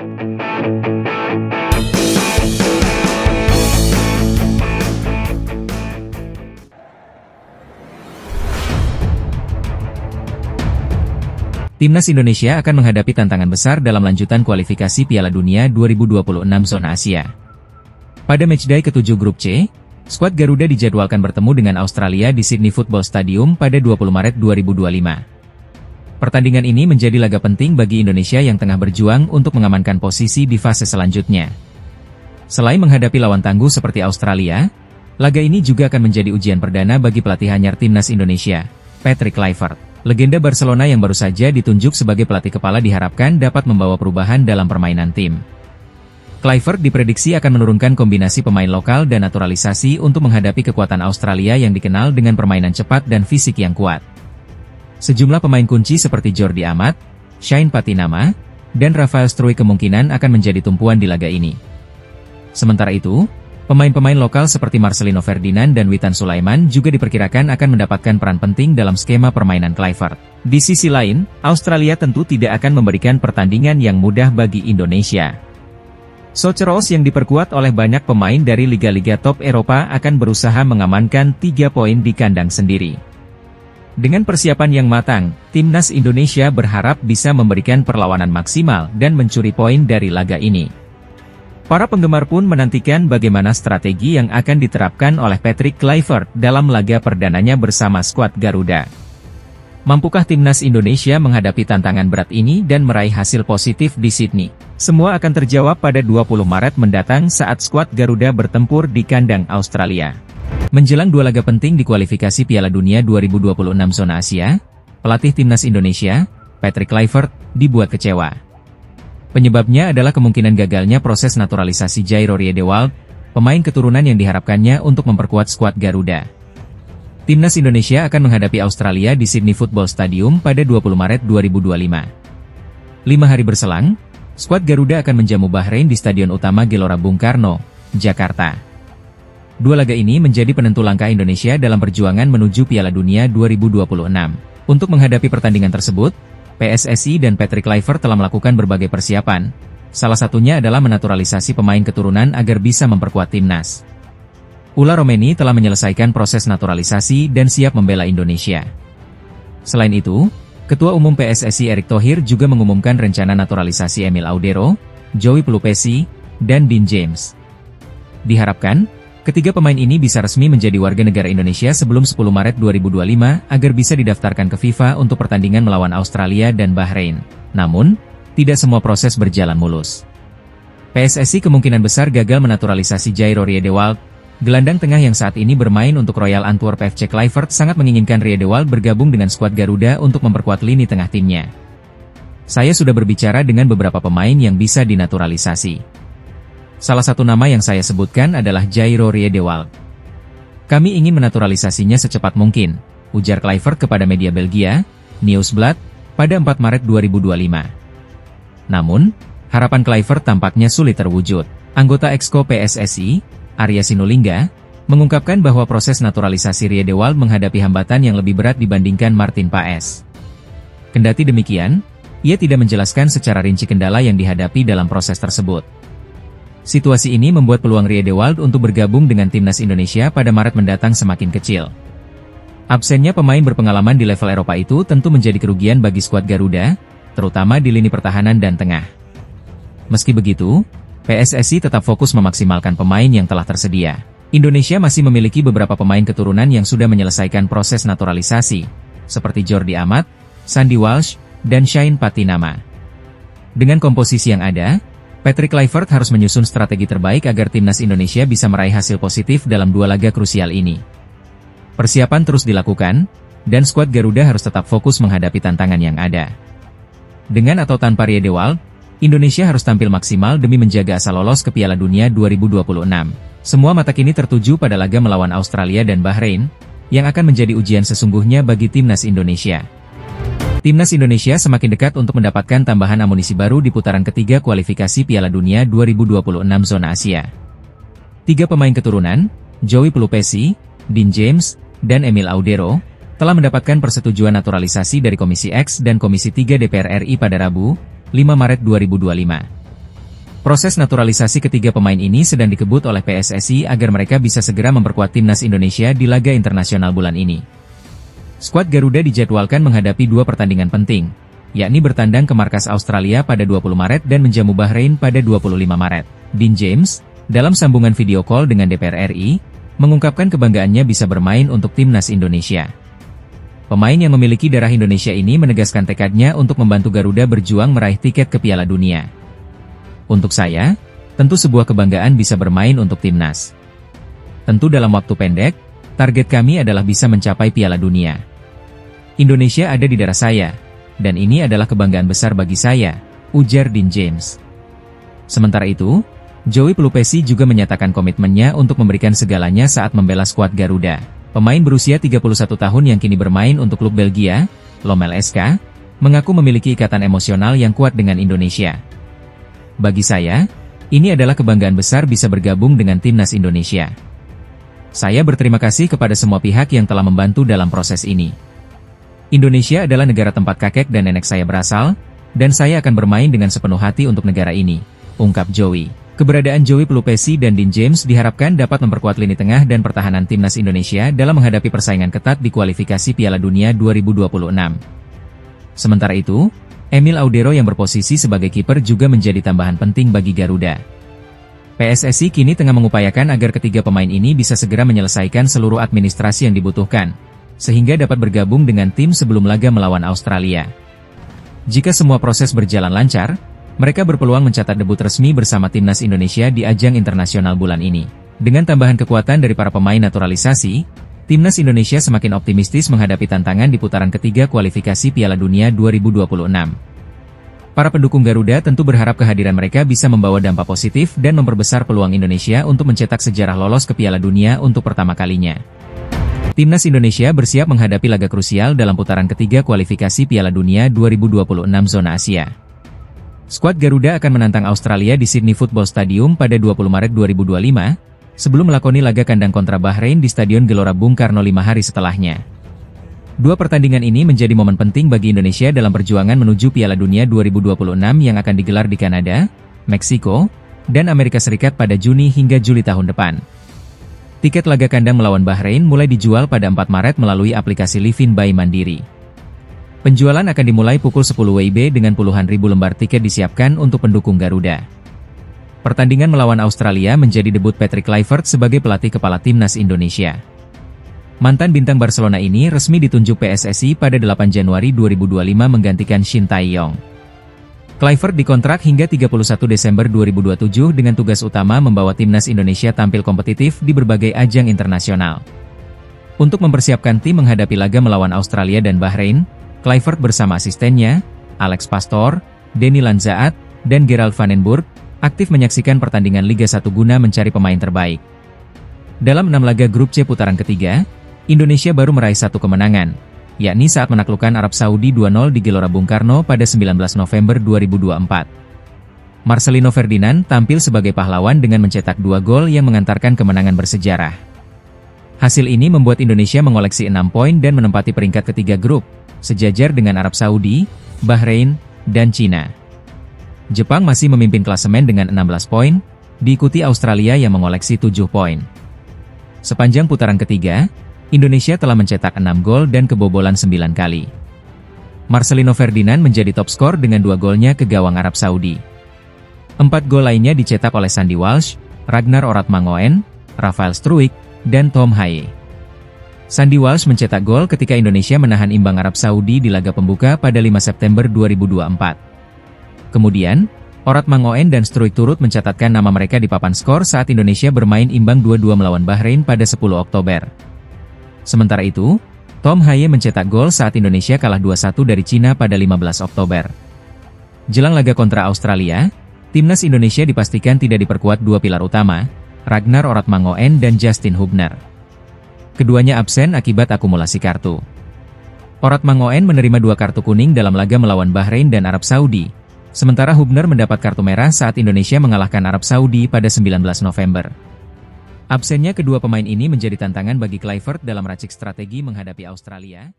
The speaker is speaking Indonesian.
Timnas Indonesia akan menghadapi tantangan besar dalam lanjutan kualifikasi Piala Dunia 2026 zona Asia. Pada matchday ke-7 Grup C, skuad Garuda dijadwalkan bertemu dengan Australia di Sydney Football Stadium pada 20 Maret 2025. Pertandingan ini menjadi laga penting bagi Indonesia yang tengah berjuang untuk mengamankan posisi di fase selanjutnya. Selain menghadapi lawan tangguh seperti Australia, laga ini juga akan menjadi ujian perdana bagi pelatih anyar Timnas Indonesia, Patrick Kluivert. Legenda Barcelona yang baru saja ditunjuk sebagai pelatih kepala diharapkan dapat membawa perubahan dalam permainan tim. Kluivert diprediksi akan menurunkan kombinasi pemain lokal dan naturalisasi untuk menghadapi kekuatan Australia yang dikenal dengan permainan cepat dan fisik yang kuat. Sejumlah pemain kunci seperti Jordi Amat, Shane Patinama, dan Rafael Struijk kemungkinan akan menjadi tumpuan di laga ini. Sementara itu, pemain-pemain lokal seperti Marcelino Ferdinand dan Witan Sulaiman juga diperkirakan akan mendapatkan peran penting dalam skema permainan Kluivert. Di sisi lain, Australia tentu tidak akan memberikan pertandingan yang mudah bagi Indonesia. Socceroos yang diperkuat oleh banyak pemain dari liga-liga top Eropa akan berusaha mengamankan 3 poin di kandang sendiri. Dengan persiapan yang matang, Timnas Indonesia berharap bisa memberikan perlawanan maksimal dan mencuri poin dari laga ini. Para penggemar pun menantikan bagaimana strategi yang akan diterapkan oleh Patrick Kluivert dalam laga perdananya bersama skuad Garuda. Mampukah Timnas Indonesia menghadapi tantangan berat ini dan meraih hasil positif di Sydney? Semua akan terjawab pada 20 Maret mendatang saat skuad Garuda bertempur di kandang Australia. Menjelang 2 laga penting di kualifikasi Piala Dunia 2026 zona Asia, pelatih Timnas Indonesia, Patrick Kluivert, dibuat kecewa. Penyebabnya adalah kemungkinan gagalnya proses naturalisasi Jairo Riedewald, pemain keturunan yang diharapkannya untuk memperkuat skuad Garuda. Timnas Indonesia akan menghadapi Australia di Sydney Football Stadium pada 20 Maret 2025. 5 hari berselang, skuad Garuda akan menjamu Bahrain di Stadion Utama Gelora Bung Karno, Jakarta. 2 laga ini menjadi penentu langkah Indonesia dalam perjuangan menuju Piala Dunia 2026. Untuk menghadapi pertandingan tersebut, PSSI dan Patrick Kluivert telah melakukan berbagai persiapan, salah satunya adalah menaturalisasi pemain keturunan agar bisa memperkuat timnas. Ula Romeni telah menyelesaikan proses naturalisasi dan siap membela Indonesia. Selain itu, Ketua Umum PSSI Erick Thohir juga mengumumkan rencana naturalisasi Emil Audero, Joey Pelupesi, dan Dean James. Diharapkan, ketiga pemain ini bisa resmi menjadi warga negara Indonesia sebelum 10 Maret 2025 agar bisa didaftarkan ke FIFA untuk pertandingan melawan Australia dan Bahrain. Namun, tidak semua proses berjalan mulus. PSSI kemungkinan besar gagal menaturalisasi Jairo Riedewald. Gelandang tengah yang saat ini bermain untuk Royal Antwerp FC. Kluivert sangat menginginkan Riedewald bergabung dengan skuad Garuda untuk memperkuat lini tengah timnya. Saya sudah berbicara dengan beberapa pemain yang bisa dinaturalisasi. Salah satu nama yang saya sebutkan adalah Jairo Riedewald. Kami ingin menaturalisasinya secepat mungkin, ujar Kluivert kepada media Belgia, Nieuwsblad, pada 4 Maret 2025. Namun, harapan Kluivert tampaknya sulit terwujud. Anggota Exco PSSI, Arya Sinulinga, mengungkapkan bahwa proses naturalisasi Riedewald menghadapi hambatan yang lebih berat dibandingkan Martin Paes. Kendati demikian, ia tidak menjelaskan secara rinci kendala yang dihadapi dalam proses tersebut. Situasi ini membuat peluang Riedewald untuk bergabung dengan Timnas Indonesia pada Maret mendatang semakin kecil. Absennya pemain berpengalaman di level Eropa itu tentu menjadi kerugian bagi skuad Garuda, terutama di lini pertahanan dan tengah. Meski begitu, PSSI tetap fokus memaksimalkan pemain yang telah tersedia. Indonesia masih memiliki beberapa pemain keturunan yang sudah menyelesaikan proses naturalisasi, seperti Jordi Amat, Sandy Walsh, dan Shane Patinama. Dengan komposisi yang ada, Patrick Kluivert harus menyusun strategi terbaik agar Timnas Indonesia bisa meraih hasil positif dalam 2 laga krusial ini. Persiapan terus dilakukan, dan skuad Garuda harus tetap fokus menghadapi tantangan yang ada. Dengan atau tanpa Riedewald, Indonesia harus tampil maksimal demi menjaga asa lolos ke Piala Dunia 2026. Semua mata kini tertuju pada laga melawan Australia dan Bahrain, yang akan menjadi ujian sesungguhnya bagi Timnas Indonesia. Timnas Indonesia semakin dekat untuk mendapatkan tambahan amunisi baru di putaran ketiga kualifikasi Piala Dunia 2026 zona Asia. 3 pemain keturunan, Joey Pelupesi, Dean James, dan Emil Audero, telah mendapatkan persetujuan naturalisasi dari Komisi X dan Komisi 3 DPR RI pada Rabu, 5 Maret 2025. Proses naturalisasi ketiga pemain ini sedang dikebut oleh PSSI agar mereka bisa segera memperkuat timnas Indonesia di laga internasional bulan ini. Skuad Garuda dijadwalkan menghadapi dua pertandingan penting, yakni bertandang ke markas Australia pada 20 Maret dan menjamu Bahrain pada 25 Maret. Dean James, dalam sambungan video call dengan DPR RI, mengungkapkan kebanggaannya bisa bermain untuk timnas Indonesia. Pemain yang memiliki darah Indonesia ini menegaskan tekadnya untuk membantu Garuda berjuang meraih tiket ke Piala Dunia. Untuk saya, tentu sebuah kebanggaan bisa bermain untuk timnas. Tentu dalam waktu pendek, target kami adalah bisa mencapai Piala Dunia. Indonesia ada di darah saya, dan ini adalah kebanggaan besar bagi saya, ujar Dean James. Sementara itu, Joey Pelupesi juga menyatakan komitmennya untuk memberikan segalanya saat membela skuad Garuda. Pemain berusia 31 tahun yang kini bermain untuk klub Belgia, Lommel SK, mengaku memiliki ikatan emosional yang kuat dengan Indonesia. Bagi saya, ini adalah kebanggaan besar bisa bergabung dengan timnas Indonesia. Saya berterima kasih kepada semua pihak yang telah membantu dalam proses ini. Indonesia adalah negara tempat kakek dan nenek saya berasal, dan saya akan bermain dengan sepenuh hati untuk negara ini, ungkap Joey. Keberadaan Joey Pelupesi dan Dean James diharapkan dapat memperkuat lini tengah dan pertahanan timnas Indonesia dalam menghadapi persaingan ketat di kualifikasi Piala Dunia 2026. Sementara itu, Emil Audero yang berposisi sebagai kiper juga menjadi tambahan penting bagi Garuda. PSSI kini tengah mengupayakan agar ketiga pemain ini bisa segera menyelesaikan seluruh administrasi yang dibutuhkan, sehingga dapat bergabung dengan tim sebelum laga melawan Australia. Jika semua proses berjalan lancar, mereka berpeluang mencatat debut resmi bersama timnas Indonesia di ajang internasional bulan ini. Dengan tambahan kekuatan dari para pemain naturalisasi, timnas Indonesia semakin optimistis menghadapi tantangan di putaran ketiga kualifikasi Piala Dunia 2026. Para pendukung Garuda tentu berharap kehadiran mereka bisa membawa dampak positif dan memperbesar peluang Indonesia untuk mencetak sejarah lolos ke Piala Dunia untuk pertama kalinya. Timnas Indonesia bersiap menghadapi laga krusial dalam putaran ketiga kualifikasi Piala Dunia 2026 zona Asia. Skuad Garuda akan menantang Australia di Sydney Football Stadium pada 20 Maret 2025, sebelum melakoni laga kandang kontra Bahrain di Stadion Gelora Bung Karno 5 hari setelahnya. Dua pertandingan ini menjadi momen penting bagi Indonesia dalam perjuangan menuju Piala Dunia 2026 yang akan digelar di Kanada, Meksiko, dan Amerika Serikat pada Juni hingga Juli tahun depan. Tiket laga kandang melawan Bahrain mulai dijual pada 4 Maret melalui aplikasi Livin by Mandiri. Penjualan akan dimulai pukul 10 WIB dengan puluhan ribu lembar tiket disiapkan untuk pendukung Garuda. Pertandingan melawan Australia menjadi debut Patrick Kluivert sebagai pelatih kepala timnas Indonesia. Mantan bintang Barcelona ini resmi ditunjuk PSSI pada 8 Januari 2025 menggantikan Shin Tae-yong. Kluivert dikontrak hingga 31 Desember 2027 dengan tugas utama membawa timnas Indonesia tampil kompetitif di berbagai ajang internasional. Untuk mempersiapkan tim menghadapi laga melawan Australia dan Bahrain, Kluivert bersama asistennya, Alex Pastor, Denny Lanzaat, dan Gerald Vandenburg, aktif menyaksikan pertandingan Liga 1 guna mencari pemain terbaik. Dalam 6 laga grup C putaran ketiga, Indonesia baru meraih 1 kemenangan, yakni saat menaklukkan Arab Saudi 2-0 di Gelora Bung Karno pada 19 November 2024. Marcelino Ferdinand tampil sebagai pahlawan dengan mencetak 2 gol yang mengantarkan kemenangan bersejarah. Hasil ini membuat Indonesia mengoleksi 6 poin dan menempati peringkat ketiga grup, sejajar dengan Arab Saudi, Bahrain, dan Cina. Jepang masih memimpin klasemen dengan 16 poin, diikuti Australia yang mengoleksi 7 poin. Sepanjang putaran ketiga, Indonesia telah mencetak 6 gol dan kebobolan 9 kali. Marcelino Ferdinand menjadi top skor dengan 2 golnya ke gawang Arab Saudi. 4 gol lainnya dicetak oleh Sandy Walsh, Ragnar Oratmangoen, Rafael Struijk, dan Tom Haye. Sandy Walsh mencetak gol ketika Indonesia menahan imbang Arab Saudi di laga pembuka pada 5 September 2024. Kemudian, Oratmangoen dan Struijk turut mencatatkan nama mereka di papan skor saat Indonesia bermain imbang 2-2 melawan Bahrain pada 10 Oktober. Sementara itu, Tom Haye mencetak gol saat Indonesia kalah 2-1 dari Cina pada 15 Oktober. Jelang laga kontra Australia, timnas Indonesia dipastikan tidak diperkuat 2 pilar utama, Ragnar Oratmangoen dan Justin Hubner. Keduanya absen akibat akumulasi kartu. Oratmangoen menerima 2 kartu kuning dalam laga melawan Bahrain dan Arab Saudi, sementara Hubner mendapat kartu merah saat Indonesia mengalahkan Arab Saudi pada 19 November. Absennya kedua pemain ini menjadi tantangan bagi Kluivert dalam racik strategi menghadapi Australia.